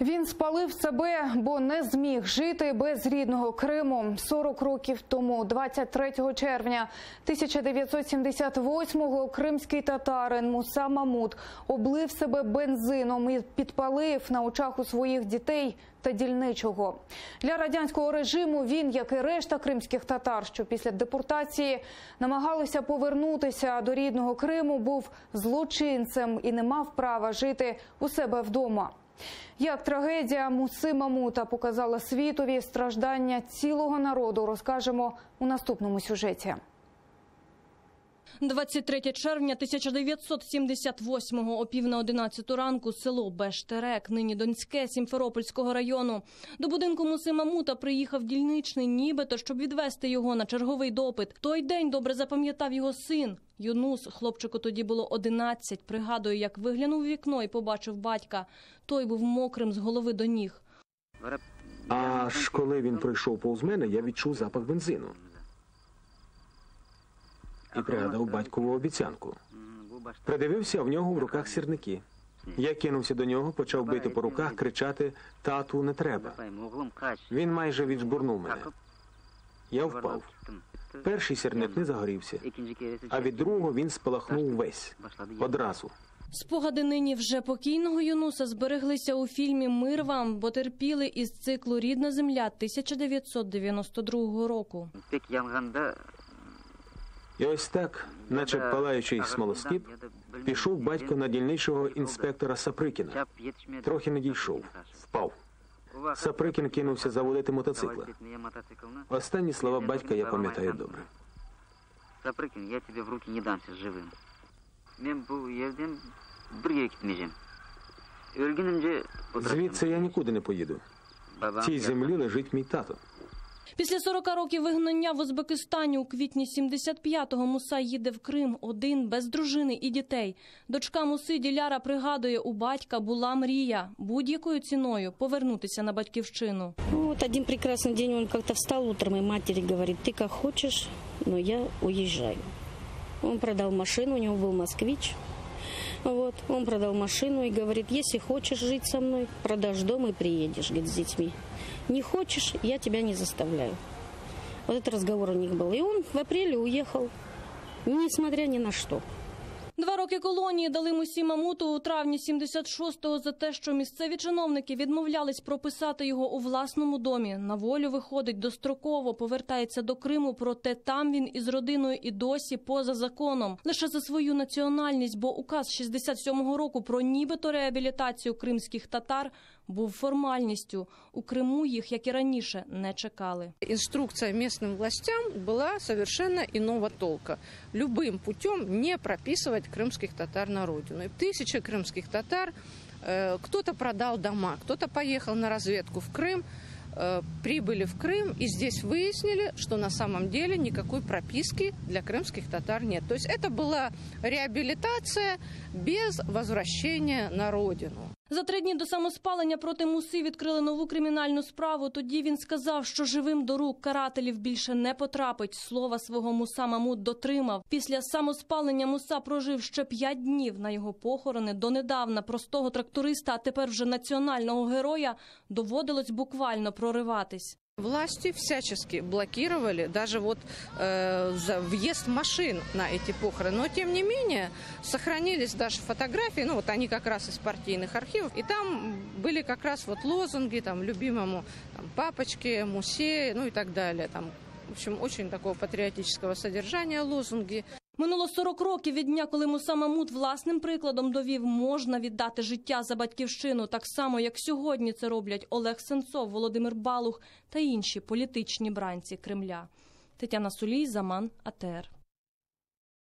Він спалив себе, бо не зміг жити без рідного Криму. 40 років тому, 23 червня 1978-го, кримський татарин Муса Мамут облив себе бензином і підпалив на очах у своїх дітей та дільничого. Для радянського режиму він, як і решта кримських татар, що після депортації намагалися повернутися до рідного Криму, був злочинцем і не мав права жити у себе вдома. Як трагедія Муси Мамута показала світові страждання цілого народу, розкажемо у наступному сюжеті. 23 червня 1978-го о 10:50 ранку, село Бештерек, нині Донське, Сімферопольського району. До будинку Муси Мамута приїхав дільничний, нібито, щоб відвести його на черговий допит. Той день добре запам'ятав його син. Юнус, хлопчику тоді було 11, пригадує, як виглянув у вікно і побачив батька. Той був мокрим з голови до ніг. Аж коли він пройшов повз мене, я відчув запах бензину. І пригадав батькову обіцянку. Придивився, в нього в руках сірники. Я кинувся до нього, почав бити по руках, кричати: «Тату, не треба». Він майже віджбурнув мене. Я впав. Перший сірник не загорівся, а від другого він спалахнув весь. Одразу. Спогади нині вже покійного Юнуса збереглися у фільмі «Мир вам», бо терпіли із циклу «Рідна земля» 1992 року. І ось так, наче палаючий смолоскип, пішов батько на дільничого інспектора Саприкіна. Трохи не дійшов. Впав. Саприкін кинувся заводити мотоцикла. Останні слова батька я пам'ятаю добре. Саприкін, я тебе в руки не дамся живим. Звідси я нікуди не поїду. В цій землі лежить мій тато. Після 40 років вигнання в Узбекистані у квітні 75-го Муса їде в Крим один, без дружини і дітей. Дочка Муси Диляра пригадує, у батька була мрія будь-якою ціною повернутися на батьківщину. Вот один прекрасный день он как-то встал утром и матери говорит: ты как хочешь, но я уезжаю. Он продал машину, у него был москвич. Вот, он продал машину и говорит: если хочешь жить со мной, продашь дом и приедешь, говорит, с детьми. Не хочешь, я тебя не заставляю. Вот этот разговор у них был. И он в апреле уехал, несмотря ни на что. 2 роки колонії дали Мусі Мамуту у травні 76-го за те, що місцеві чиновники відмовлялись прописати його у власному домі. На волю виходить достроково, повертається до Криму, проте там він із родиною і досі поза законом. Лише за свою національність, бо указ 67-го року про нібито реабілітацію кримських татар був формальністю. У Криму їх, як і раніше, не чекали. Инструкция местным властям была совершенно иного толка. Любым путем не прописывать крымских татар на родину. И тысячи крымских татар, кто-то продал дома, кто-то поехал на разведку в Крым, прибыли в Крым и здесь выяснили, что на самом деле никакой прописки для крымских татар нет. То есть это была реабилитация без возвращения на родину. За 3 дні до самоспалення проти Муси відкрили нову кримінальну справу. Тоді він сказав, що живим до рук карателів більше не потрапить. Слова свого Муса Мамут дотримав. Після самоспалення Муса прожив ще 5 днів. На його похорони донедавна простого тракториста, а тепер вже національного героя, доводилось буквально прориватись. Власти всячески блокировали даже вот за въезд машин на эти похороны. Но, тем не менее, сохранились даже фотографии, ну вот они как раз из партийных архивов. И там были как раз вот лозунги там, любимому там, папочке, Мусе, ну и так далее. Там, в общем, очень такого патриотического содержания лозунги. Минуло 40 років від дня, коли Муса Мамут власним прикладом довів, можна віддати життя за батьківщину, так само, як сьогодні це роблять Олег Сенцов, Володимир Балух та інші політичні бранці Кремля. Тетяна Сулій, Заман, АТР.